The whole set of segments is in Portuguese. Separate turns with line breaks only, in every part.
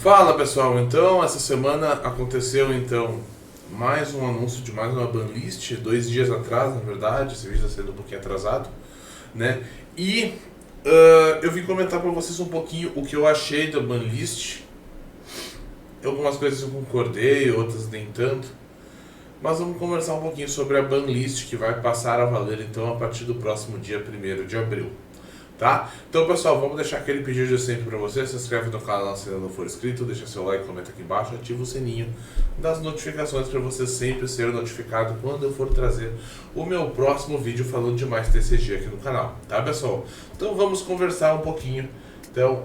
Fala pessoal, então essa semana aconteceu mais um anúncio de mais uma banlist, 2 dias atrás na verdade, esse vídeo está sendo um pouquinho atrasado, né? E eu vim comentar para vocês um pouquinho o que eu achei da banlist. Algumas coisas eu concordei, outras nem tanto, mas vamos conversar um pouquinho sobre a banlist que vai passar a valer então a partir do próximo dia 1º de abril. Tá? Então pessoal, vamos deixar aquele pedido de sempre para você. Se inscreve no canal se ainda não for inscrito, deixa seu like, comenta aqui embaixo, ativa o sininho das notificações para você sempre ser notificado quando eu for trazer o meu próximo vídeo falando de mais TCG aqui no canal, tá pessoal? Então vamos conversar um pouquinho. Então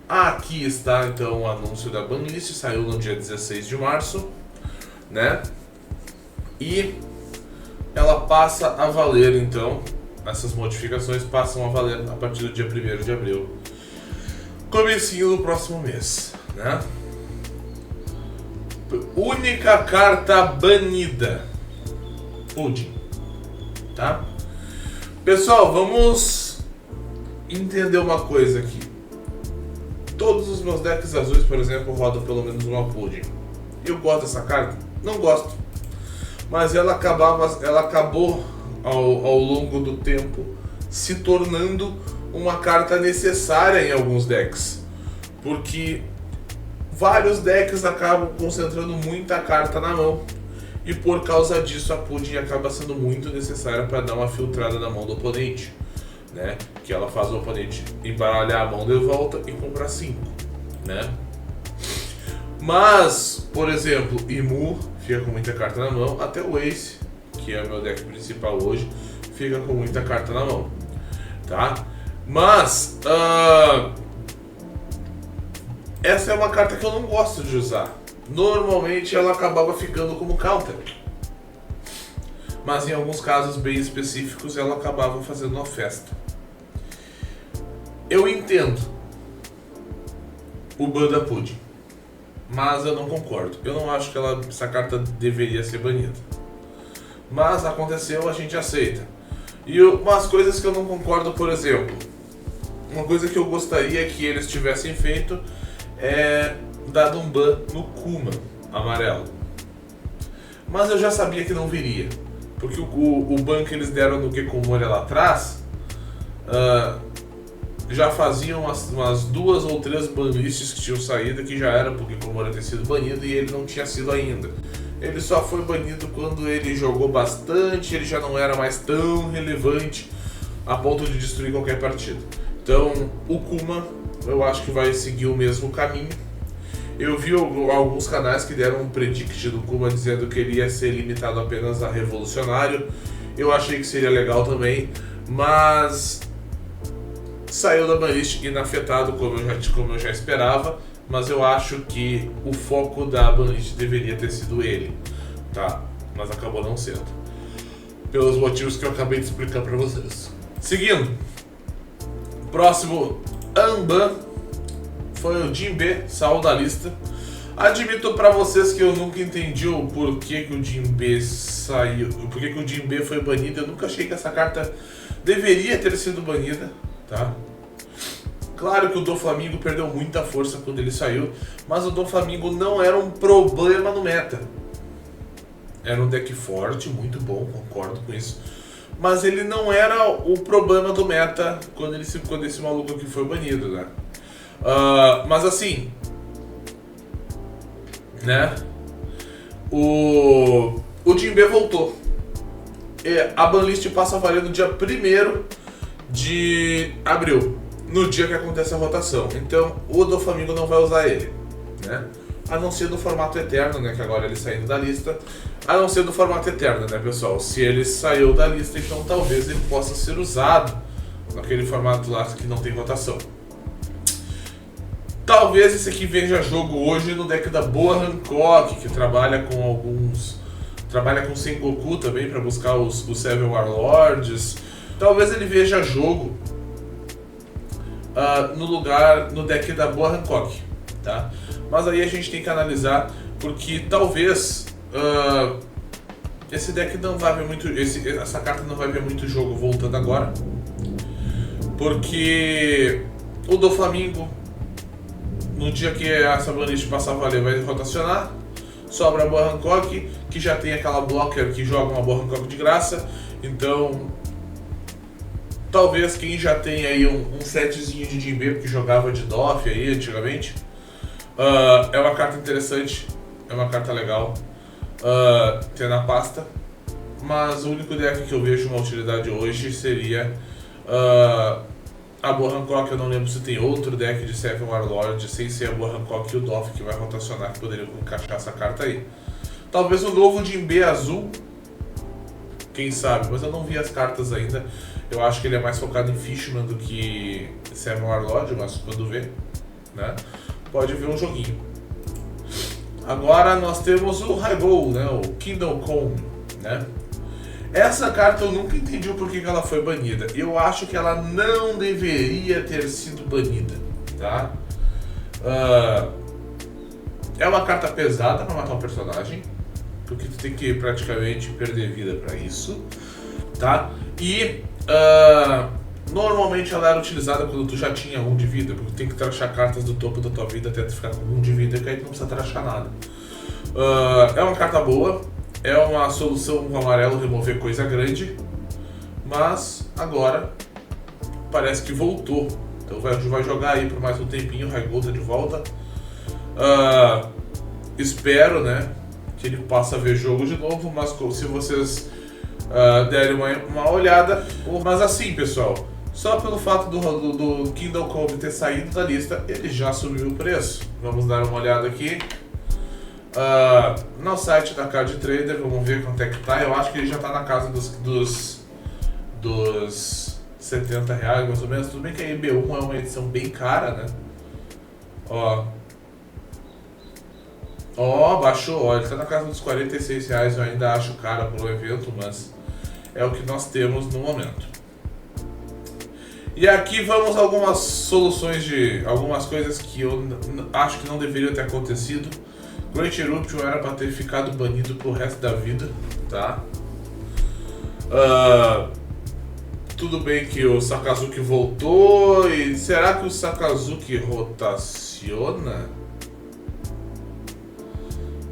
aqui está então o anúncio da banlist, saiu no dia 16 de março, né? E ela passa a valer então. Essas modificações passam a valer a partir do dia 1º de abril, comecinho do próximo mês, né? Única carta banida, Pudim, tá? Pessoal, vamos entender uma coisa aqui. Todos os meus decks azuis, por exemplo, rodam pelo menos uma Pudim. Eu gosto dessa carta? Não gosto. Mas ela acabou ao longo do tempo se tornando uma carta necessária em alguns decks, porque vários decks acabam concentrando muita carta na mão e por causa disso a Pudim acaba sendo muito necessária para dar uma filtrada na mão do oponente, né? Que ela faz o oponente embaralhar a mão de volta e comprar 5, né? Mas, por exemplo, Imu fica com muita carta na mão, até o Ace, que é o meu deck principal hoje, fica com muita carta na mão, tá? Mas essa é uma carta que eu não gosto de usar. Normalmente ela acabava ficando como counter, mas em alguns casos bem específicos ela acabava fazendo uma festa. Eu entendo o ban da Pudim, mas eu não concordo. Eu não acho que essa carta deveria ser banida. Mas aconteceu, a gente aceita. E umas coisas que eu não concordo, por exemplo, uma coisa que eu gostaria que eles tivessem feito é dado um ban no Kuma amarelo. Mas eu já sabia que não viria, porque o ban que eles deram no Gekomori lá atrás já faziam umas 2 ou 3 banlists que tinham saído que já era porque o Gekomori ter sido banido e ele não tinha sido ainda. Ele só foi banido quando ele jogou bastante, ele já não era mais tão relevante a ponto de destruir qualquer partida. Então, o Kuma, eu acho que vai seguir o mesmo caminho. Eu vi alguns canais que deram um predict do Kuma dizendo que ele ia ser limitado apenas a revolucionário. Eu achei que seria legal também, mas saiu da banlist inafetado como eu já esperava. Mas eu acho que o foco da banlist deveria ter sido ele, tá? Mas acabou não sendo, pelos motivos que eu acabei de explicar pra vocês. Seguindo, o próximo unban foi o Jinbe, saiu da lista. Admito pra vocês que eu nunca entendi o porquê que o Jinbe saiu, porquê que o Jinbe foi banido. Eu nunca achei que essa carta deveria ter sido banida, tá? Claro que o Doflamingo perdeu muita força quando ele saiu, mas o Doflamingo não era um problema no meta. Era um deck forte, muito bom, concordo com isso. Mas ele não era o problema do meta quando esse maluco aqui foi banido, né? Mas assim, né? O Jinbe voltou. A banlist passa a valer no dia 1º de abril. No dia que acontece a votação. Então o Doflamingo não vai usar ele, né? A não ser do formato eterno, né? Que agora ele saindo da lista. A não ser do formato eterno, né, pessoal? Se ele saiu da lista, então talvez ele possa ser usado naquele formato lá que não tem votação. Talvez esse aqui veja jogo hoje no deck da Boa Hancock, que trabalha com Sengoku também para buscar os Seven Warlords. Talvez ele veja jogo no deck da Boa Hancock, tá? Mas aí a gente tem que analisar, porque talvez esse deck não vai ver muito, essa carta não vai ver muito jogo voltando agora, porque o Doflamingo No dia que essa banlist passar a valer, vai rotacionar. Sobra a boa Hancock, que já tem aquela blocker que joga uma boa Hancock de graça. Então, talvez quem já tem aí um setzinho de Jinbe, que jogava de Doff aí antigamente, é uma carta interessante, é uma carta legal ter na pasta. Mas o único deck que eu vejo uma utilidade hoje seria a boa Hancock. Eu não lembro se tem outro deck de Seven Warlord sem ser a boa Hancock e o Doff que vai rotacionar, que poderia encaixar essa carta aí. Talvez o novo Jinbe azul, quem sabe, mas eu não vi as cartas ainda. Eu acho que ele é mais focado em Fishman do que Seven Warlord, mas quando vê, né, pode ver um joguinho. Agora nós temos o Haigo, né, o Kingdom Come, né. Essa carta eu nunca entendi o porquê que ela foi banida. Eu acho que ela não deveria ter sido banida, tá? É uma carta pesada para matar um personagem, porque tu tem que praticamente perder vida para isso, tá? E normalmente ela era utilizada quando tu já tinha 1 de vida, porque tu tem que trachar cartas do topo da tua vida até tu ficar com 1 de vida, que aí tu não precisa trachar nada. É uma carta boa, é uma solução com amarelo remover coisa grande, mas agora parece que voltou. Então vai jogar aí por mais um tempinho, o Haigo tá de volta. Espero, né, que ele possa ver jogo de novo, mas se vocês derem uma olhada. Mas assim, pessoal, só pelo fato do Kingdom Come ter saído da lista, ele já subiu o preço. Vamos dar uma olhada aqui no site da Card Trader, vamos ver quanto é que tá. Eu acho que ele já tá na casa dos R$70 mais ou menos. Tudo bem que a EB1 é uma edição bem cara, né? Baixou, ele tá na casa dos R$46. Eu ainda acho caro pro evento, mas é o que nós temos no momento. E aqui vamos a algumas soluções de algumas coisas que eu acho que não deveriam ter acontecido. Great Eruption era para ter ficado banido pro resto da vida, tá? Tudo bem que o Sakazuki voltou, e será que o Sakazuki rotaciona?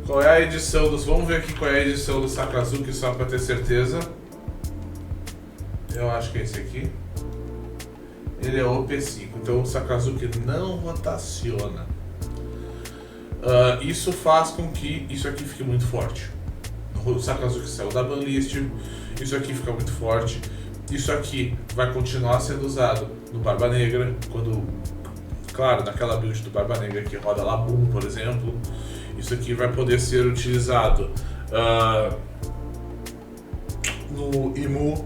Qual é a edição dos... Vamos ver aqui qual é a edição do Sakazuki só para ter certeza. Eu acho que é esse aqui. Ele é OP5, então o Sakazuki não rotaciona. Isso faz com que isso aqui fique muito forte. O Sakazuki saiu da banlist, isso aqui fica muito forte. Isso aqui vai continuar sendo usado no Barba Negra, quando, claro, naquela build do Barba Negra que roda Labum, por exemplo. Isso aqui vai poder ser utilizado no Imu,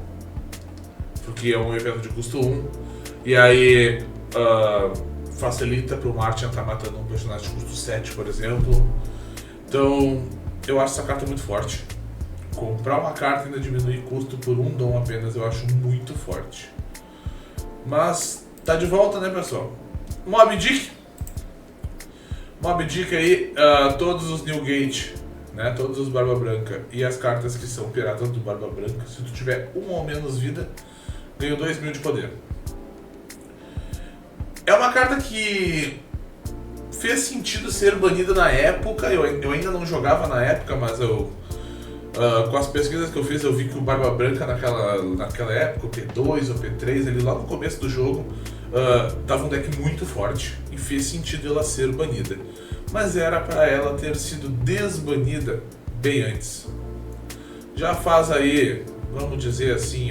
porque é um evento de custo 1. E aí facilita para o Martian estar matando um personagem de custo 7, por exemplo. Então, eu acho essa carta muito forte. Comprar uma carta e ainda diminuir custo por um dom apenas, eu acho muito forte. Mas, tá de volta, né, pessoal? Mob Dick. Mob Dick aí, todos os Newgate, né, todos os Barba Branca e as cartas que são piratas do Barba Branca, se tu tiver 1 ou menos vida, ganha 2000 de poder. É uma carta que fez sentido ser banida na época. Eu ainda não jogava na época, mas com as pesquisas que eu fiz, eu vi que o Barba Branca naquela época, o P2 ou P3, ali lá no começo do jogo, tava um deck muito forte e fez sentido ela ser banida. Mas era para ela ter sido desbanida bem antes. Já faz aí, vamos dizer assim,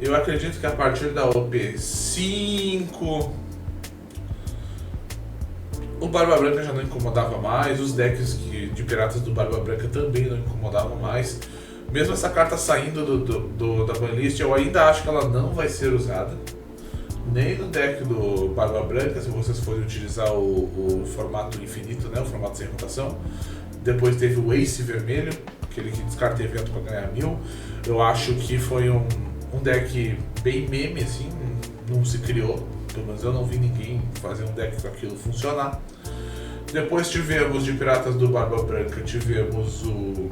eu acredito que a partir da OP5 o Barba Branca já não incomodava mais, os decks de piratas do Barba Branca também não incomodavam mais. Mesmo essa carta saindo da banlist, eu ainda acho que ela não vai ser usada. Nem no deck do Barba Branca, se vocês forem utilizar o formato infinito, né, o formato sem rotação. Depois teve o Ace vermelho, aquele que descarta evento para ganhar 1000. Eu acho que foi um deck bem meme, assim, não se criou. Pelo menos eu não vi ninguém fazer um deck com aquilo funcionar. Depois tivemos de piratas do Barba Branca, tivemos o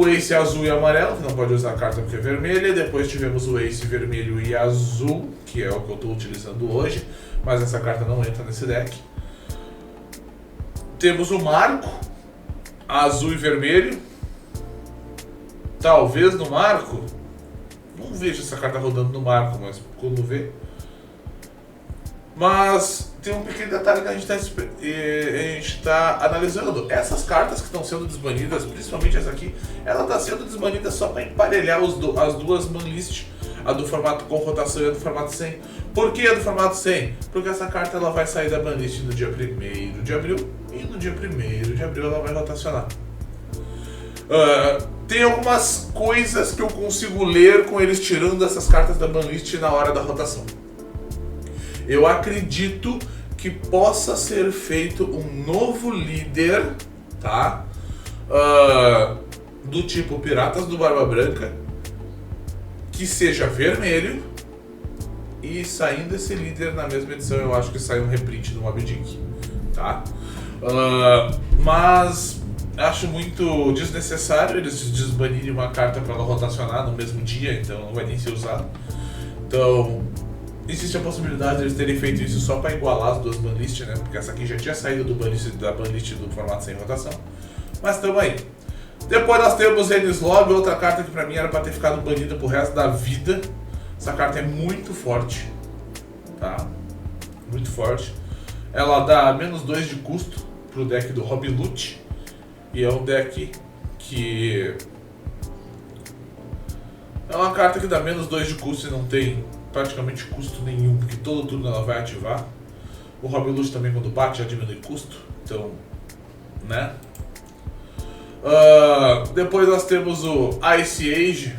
Ace azul e amarelo, que não pode usar a carta porque é vermelha. Depois tivemos o Ace vermelho e azul, que é o que eu estou utilizando hoje, mas essa carta não entra nesse deck. Temos o Marco, azul e vermelho. Talvez no Marco. Não vejo essa carta rodando no Marco, mas quando vê. Mas tem um pequeno detalhe que a gente está analisando. Essas cartas que estão sendo desbanidas, principalmente essa aqui, ela está sendo desbanida só para emparelhar as duas manlists, a do formato com rotação e a do formato 100. Por que a do formato 100? Porque essa carta ela vai sair da banlist no dia 1º de abril e no dia 1º de abril ela vai rotacionar. Tem algumas coisas que eu consigo ler com eles tirando essas cartas da banlist na hora da rotação. Eu acredito que possa ser feito um novo líder, tá? Do tipo Piratas do Barba Branca, que seja vermelho, e saindo esse líder na mesma edição, eu acho que sai um reprint do Moby Dick, tá? Mas acho muito desnecessário eles desbanirem uma carta para ela rotacionar no mesmo dia, então não vai nem ser usado. Então, existe a possibilidade de eles terem feito isso só para igualar as duas banlists, né? Porque essa aqui já tinha saído da banlist do formato sem rotação. Mas tamo aí. Depois nós temos Enislog, outra carta que pra mim era para ter ficado banida pro resto da vida. Essa carta é muito forte, tá? Muito forte. Ela dá -2 de custo pro deck do Rob Lute. E é um deck que... é uma carta que dá -2 de custo e não tem praticamente custo nenhum, porque todo turno ela vai ativar. O Rob Lute também quando bate já diminui custo, então, né? Depois nós temos o Ice Age,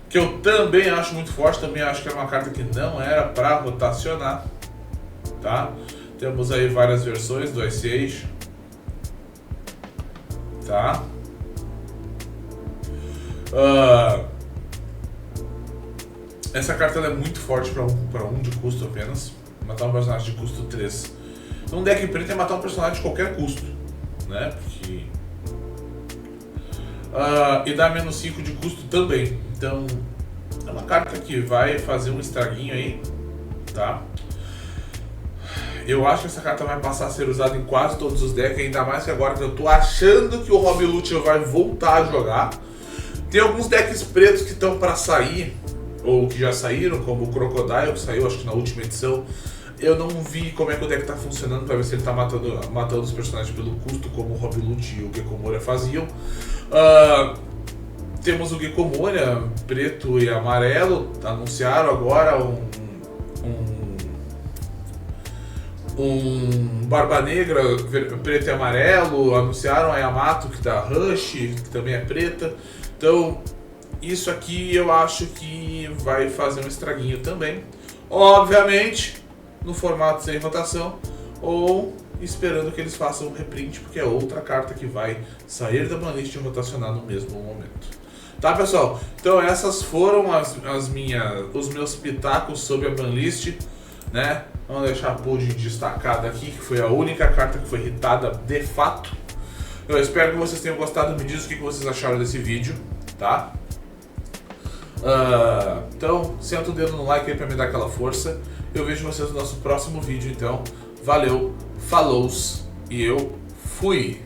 que eu também acho muito forte, também acho que é uma carta que não era para rotacionar, tá? Temos aí várias versões do Ice Age, tá? Essa carta ela é muito forte para um de custo apenas. Matar um personagem de custo 3. Num deck preto é matar um personagem de qualquer custo, né? Porque... e dá -5 de custo também. Então é uma carta que vai fazer um estraguinho aí, tá? Eu acho que essa carta vai passar a ser usada em quase todos os decks, ainda mais que agora que eu tô achando que o Rob Lute vai voltar a jogar. Tem alguns decks pretos que estão para sair, ou que já saíram, como o Crocodile, que saiu acho que na última edição. Eu não vi como é que o deck tá funcionando para ver se ele tá matando os personagens pelo custo, como o Rob Lute e o Gecko Moria faziam. Temos o Gecko Moria preto e amarelo, anunciaram agora um Barba Negra preto e amarelo, anunciaram a Yamato que dá Rush, que também é preta. Então isso aqui eu acho que vai fazer um estraguinho também, obviamente no formato sem rotação, ou esperando que eles façam um reprint, porque é outra carta que vai sair da banlist e rotacionar no mesmo momento. Tá, pessoal? Então essas foram os meus pitacos sobre a banlist, né? Vamos deixar a Pull destacada aqui, que foi a única carta que foi hitada de fato. Eu espero que vocês tenham gostado. Me diz o que vocês acharam desse vídeo, tá? Então, senta o dedo no like aí pra me dar aquela força. Eu vejo vocês no nosso próximo vídeo, então. Valeu, falou e eu fui!